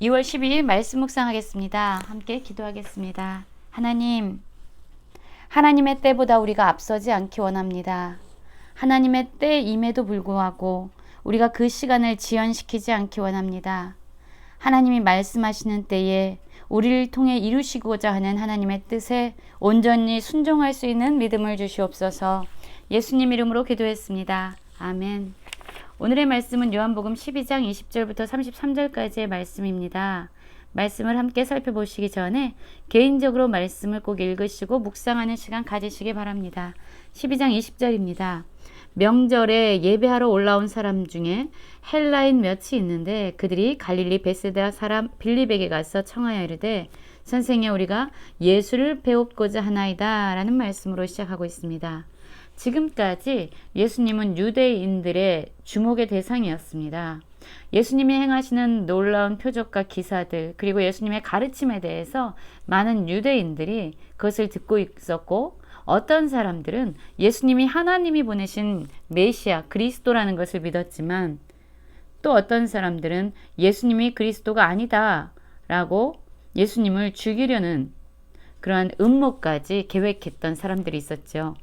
2월 12일 말씀 묵상하겠습니다. 함께 기도하겠습니다. 하나님, 하나님의 때보다 우리가 앞서지 않기 원합니다. 하나님의 때임에도 불구하고 우리가 그 시간을 지연시키지 않기 원합니다. 하나님이 말씀하시는 때에 우리를 통해 이루시고자 하는 하나님의 뜻에 온전히 순종할 수 있는 믿음을 주시옵소서. 예수님 이름으로 기도했습니다. 아멘. 오늘의 말씀은 요한복음 12장 20절부터 33절까지의 말씀입니다. 말씀을 함께 살펴보시기 전에 개인적으로 말씀을 꼭 읽으시고 묵상하는 시간 가지시기 바랍니다. 12장 20절입니다. 명절에 예배하러 올라온 사람 중에 헬라인 몇이 있는데 그들이 갈릴리 베세다 사람 빌립에게 가서 청하여 이르되 선생님, 우리가 예수를 배웁고자 하나이다 라는 말씀으로 시작하고 있습니다. 지금까지 예수님은 유대인들의 주목의 대상이었습니다. 예수님이 행하시는 놀라운 표적과 기사들, 그리고 예수님의 가르침에 대해서 많은 유대인들이 그것을 듣고 있었고, 어떤 사람들은 예수님이 하나님이 보내신 메시아 그리스도라는 것을 믿었지만, 또 어떤 사람들은 예수님이 그리스도가 아니다 라고 예수님을 죽이려는 그러한 음모까지 계획했던 사람들이 있었죠.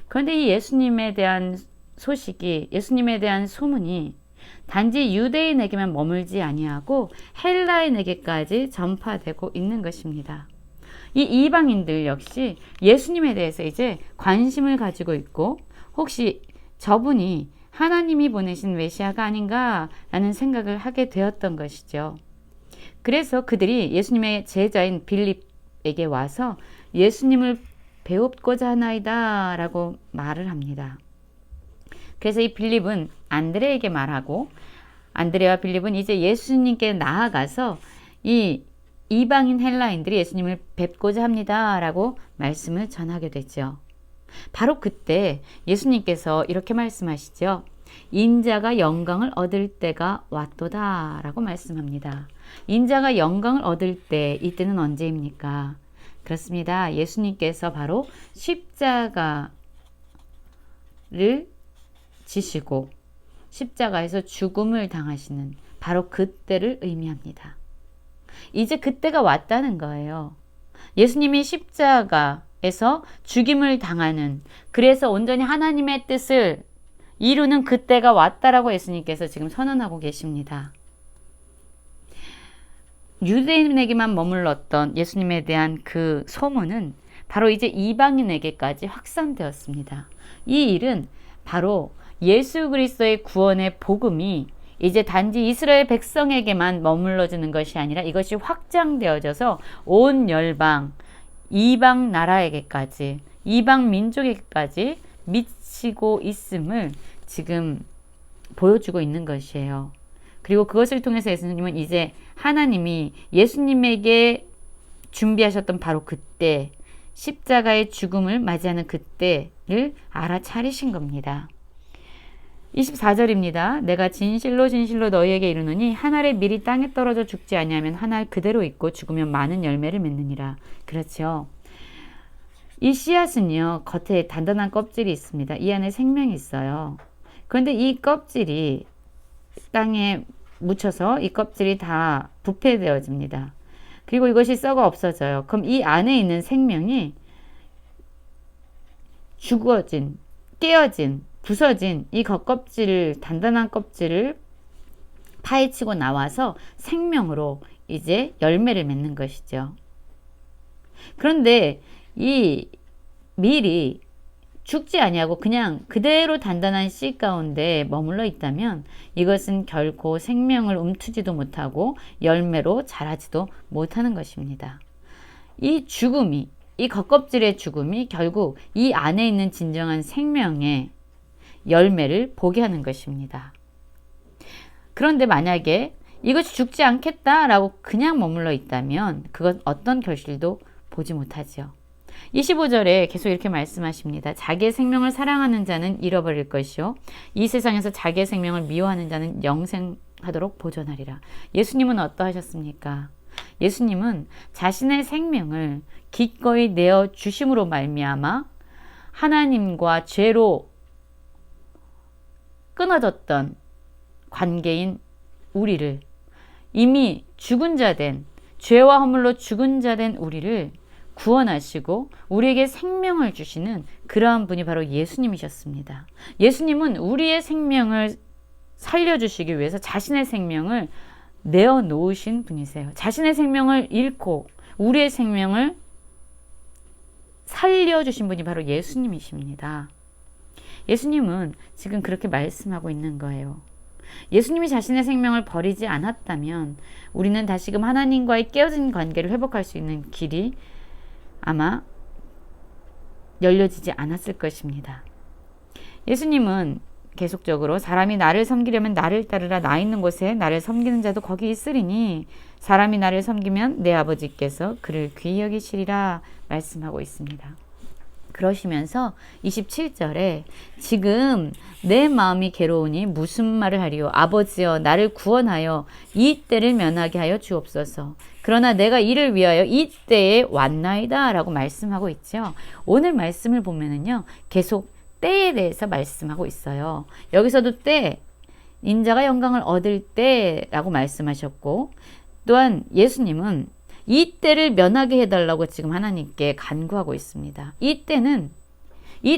그런데 이 예수님에 대한 소식이, 예수님에 대한 소문이 단지 유대인에게만 머물지 아니하고 헬라인에게까지 전파되고 있는 것입니다. 이 이방인들 역시 예수님에 대해서 이제 관심을 가지고 있고, 혹시 저분이 하나님이 보내신 메시아가 아닌가라는 생각을 하게 되었던 것이죠. 그래서 그들이 예수님의 제자인 빌립에게 와서 예수님을 배웁고자 하나이다 라고 말을 합니다. 그래서 이 빌립은 안드레에게 말하고, 안드레와 빌립은 이제 예수님께 나아가서 이 이방인 헬라인들이 예수님을 뵙고자 합니다 라고 말씀을 전하게 되죠. 바로 그때 예수님께서 이렇게 말씀하시죠. 인자가 영광을 얻을 때가 왔도다 라고 말씀합니다. 인자가 영광을 얻을 때, 이때는 언제입니까? 그렇습니다. 예수님께서 바로 십자가를 지시고 십자가에서 죽음을 당하시는 바로 그때를 의미합니다. 이제 그때가 왔다는 거예요. 예수님이 십자가에서 죽임을 당하는, 그래서 온전히 하나님의 뜻을 이루는 그때가 왔다라고 예수님께서 지금 선언하고 계십니다. 유대인에게만 머물렀던 예수님에 대한 그 소문은 바로 이제 이방인에게까지 확산되었습니다. 이 일은 바로 예수 그리스도의 구원의 복음이 이제 단지 이스라엘 백성에게만 머물러지는 것이 아니라 이것이 확장되어져서 온 열방, 이방 나라에게까지, 이방 민족에게까지 미치고 있음을 지금 보여주고 있는 것이에요. 그리고 그것을 통해서 예수님은 이제 하나님이 예수님에게 준비하셨던 바로 그때, 십자가의 죽음을 맞이하는 그때를 알아차리신 겁니다. 24절입니다. 내가 진실로 진실로 너희에게 이르노니 한 알의 밀이 땅에 떨어져 죽지 아니하면 한 알 그대로 있고 죽으면 많은 열매를 맺느니라. 그렇죠. 이 씨앗은요, 겉에 단단한 껍질이 있습니다. 이 안에 생명이 있어요. 그런데 이 껍질이 땅에 묻혀서 이 껍질이 다 부패되어집니다. 그리고 이것이 썩어 없어져요. 그럼 이 안에 있는 생명이 죽어진, 깨어진, 부서진 이 겉껍질을, 단단한 껍질을 파헤치고 나와서 생명으로 이제 열매를 맺는 것이죠. 그런데 이 밀이 죽지 아니하고 그냥 그대로 단단한 씨 가운데 머물러 있다면 이것은 결코 생명을 움트지도 못하고 열매로 자라지도 못하는 것입니다. 이 죽음이, 이 겉껍질의 죽음이 결국 이 안에 있는 진정한 생명의 열매를 보게 하는 것입니다. 그런데 만약에 이것이 죽지 않겠다라고 그냥 머물러 있다면 그건 어떤 결실도 보지 못하지요. 25절에 계속 이렇게 말씀하십니다. 자기의 생명을 사랑하는 자는 잃어버릴 것이요 이 세상에서 자기의 생명을 미워하는 자는 영생하도록 보존하리라. 예수님은 어떠하셨습니까? 예수님은 자신의 생명을 기꺼이 내어 주심으로 말미암아 하나님과 죄로 끊어졌던 관계인 우리를 이미 죽은 자 된, 죄와 허물로 죽은 자 된 우리를 구원하시고 우리에게 생명을 주시는 그러한 분이 바로 예수님이셨습니다. 예수님은 우리의 생명을 살려주시기 위해서 자신의 생명을 내어놓으신 분이세요. 자신의 생명을 잃고 우리의 생명을 살려주신 분이 바로 예수님이십니다. 예수님은 지금 그렇게 말씀하고 있는 거예요. 예수님이 자신의 생명을 버리지 않았다면 우리는 다시금 하나님과의 깨어진 관계를 회복할 수 있는 길이 아마 열려지지 않았을 것입니다. 예수님은 계속적으로 사람이 나를 섬기려면 나를 따르라. 나 있는 곳에 나를 섬기는 자도 거기 있으리니 사람이 나를 섬기면 내 아버지께서 그를 귀히 여기시리라 말씀하고 있습니다. 그러시면서 27절에 지금 내 마음이 괴로우니 무슨 말을 하리요. 아버지여 나를 구원하여 이 때를 면하게 하여 주옵소서. 그러나 내가 이를 위하여 이 때에 왔나이다 라고 말씀하고 있죠. 오늘 말씀을 보면은요 계속 때에 대해서 말씀하고 있어요. 여기서도 때, 인자가 영광을 얻을 때라고 말씀하셨고 또한 예수님은 이 때를 면하게 해달라고 지금 하나님께 간구하고 있습니다. 이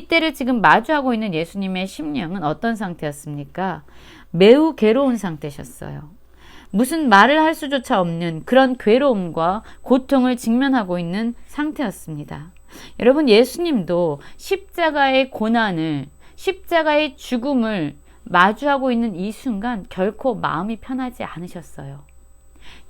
때를 지금 마주하고 있는 예수님의 심령은 어떤 상태였습니까? 매우 괴로운 상태셨어요. 무슨 말을 할 수조차 없는 그런 괴로움과 고통을 직면하고 있는 상태였습니다. 여러분, 예수님도 십자가의 고난을, 십자가의 죽음을 마주하고 있는 이 순간 결코 마음이 편하지 않으셨어요.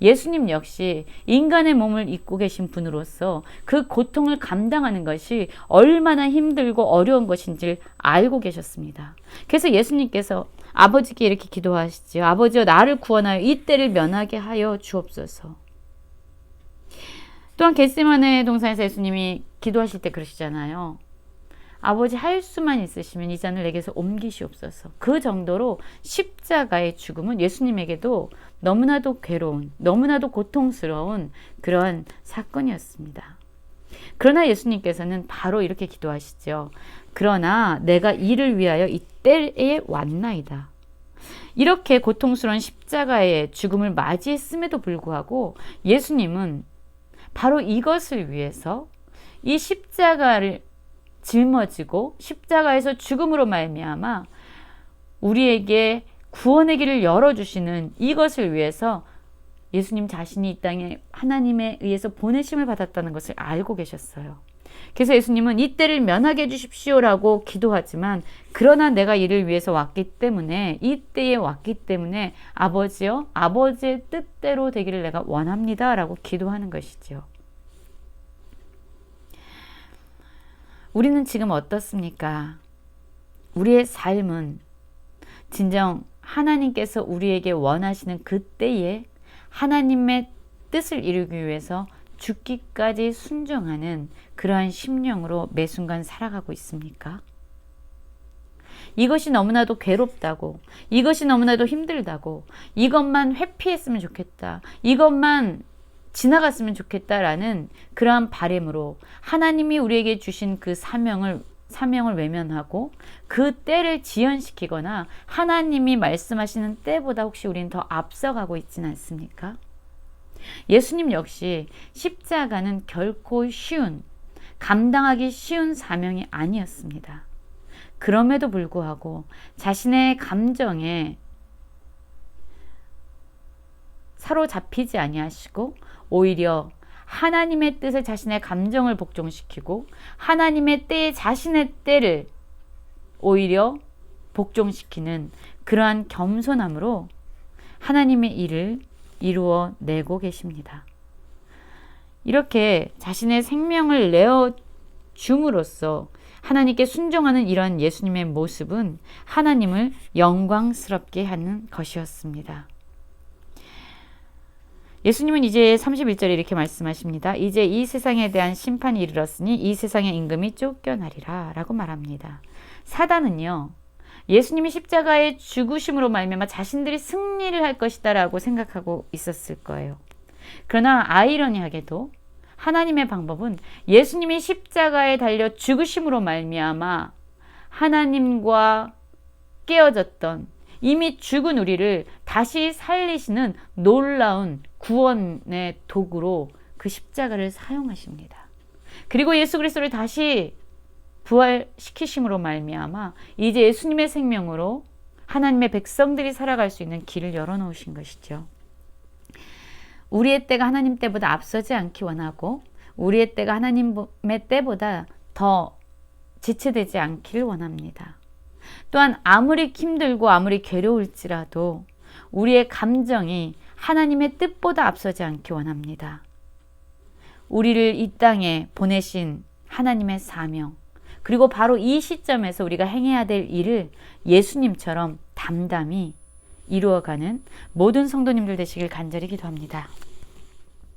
예수님 역시 인간의 몸을 입고 계신 분으로서 그 고통을 감당하는 것이 얼마나 힘들고 어려운 것인지를 알고 계셨습니다. 그래서 예수님께서 아버지께 이렇게 기도하시지요. 아버지여 나를 구원하여 이 때를 면하게 하여 주옵소서. 또한 겟세마네 동산에서 예수님이 기도하실 때 그러시잖아요. 아버지 할 수만 있으시면 이 잔을 내게서 옮기시옵소서. 그 정도로 십자가의 죽음은 예수님에게도 너무나도 괴로운, 너무나도 고통스러운 그런 사건이었습니다. 그러나 예수님께서는 바로 이렇게 기도하시죠. 그러나 내가 이를 위하여 이 때에 왔나이다. 이렇게 고통스러운 십자가의 죽음을 맞이했음에도 불구하고 예수님은 바로 이것을 위해서 이 십자가를 짊어지고 십자가에서 죽음으로 말미암아 우리에게 구원의 길을 열어주시는 이것을 위해서 예수님 자신이 이 땅에 하나님에 의해서 보내심을 받았다는 것을 알고 계셨어요. 그래서 예수님은 이 때를 면하게 해주십시오라고 기도하지만 그러나 내가 이를 위해서 왔기 때문에 이 때에 왔기 때문에 아버지여 아버지의 뜻대로 되기를 내가 원합니다 라고 기도하는 것이죠. 우리는 지금 어떻습니까? 우리의 삶은 진정 하나님께서 우리에게 원하시는 그때에 하나님의 뜻을 이루기 위해서 죽기까지 순종하는 그러한 심령으로 매 순간 살아가고 있습니까? 이것이 너무나도 괴롭다고, 이것이 너무나도 힘들다고, 이것만 회피했으면 좋겠다, 이것만 지나갔으면 좋겠다라는 그러한 바람으로 하나님이 우리에게 주신 그 사명을 외면하고 그 때를 지연시키거나 하나님이 말씀하시는 때보다 혹시 우리는 더 앞서가고 있지는 않습니까? 예수님 역시 십자가는 결코 감당하기 쉬운 사명이 아니었습니다. 그럼에도 불구하고 자신의 감정에 사로잡히지 아니하시고 오히려 하나님의 뜻에 자신의 감정을 복종시키고 하나님의 때에 자신의 때를 오히려 복종시키는 그러한 겸손함으로 하나님의 일을 이루어 내고 계십니다. 이렇게 자신의 생명을 내어 줌으로써 하나님께 순종하는 이러한 예수님의 모습은 하나님을 영광스럽게 하는 것이었습니다. 예수님은 이제 31절에 이렇게 말씀하십니다. 이제 이 세상에 대한 심판이 이르렀으니 이 세상의 임금이 쫓겨나리라 라고 말합니다. 사단은요, 예수님이 십자가의 죽으심으로 말미암아 자신들이 승리를 할 것이다 라고 생각하고 있었을 거예요. 그러나 아이러니하게도 하나님의 방법은 예수님이 십자가에 달려 죽으심으로 말미암아 하나님과 깨어졌던 이미 죽은 우리를 다시 살리시는 놀라운 구원의 도구로 그 십자가를 사용하십니다. 그리고 예수 그리스도를 다시 부활시키심으로 말미암아 이제 예수님의 생명으로 하나님의 백성들이 살아갈 수 있는 길을 열어놓으신 것이죠. 우리의 때가 하나님 때보다 앞서지 않기 원하고 우리의 때가 하나님의 때보다 더 지체되지 않기를 원합니다. 또한 아무리 힘들고 아무리 괴로울지라도 우리의 감정이 하나님의 뜻보다 앞서지 않기 원합니다. 우리를 이 땅에 보내신 하나님의 사명, 그리고 바로 이 시점에서 우리가 행해야 될 일을 예수님처럼 담담히 이루어가는 모든 성도님들 되시길 간절히 기도합니다.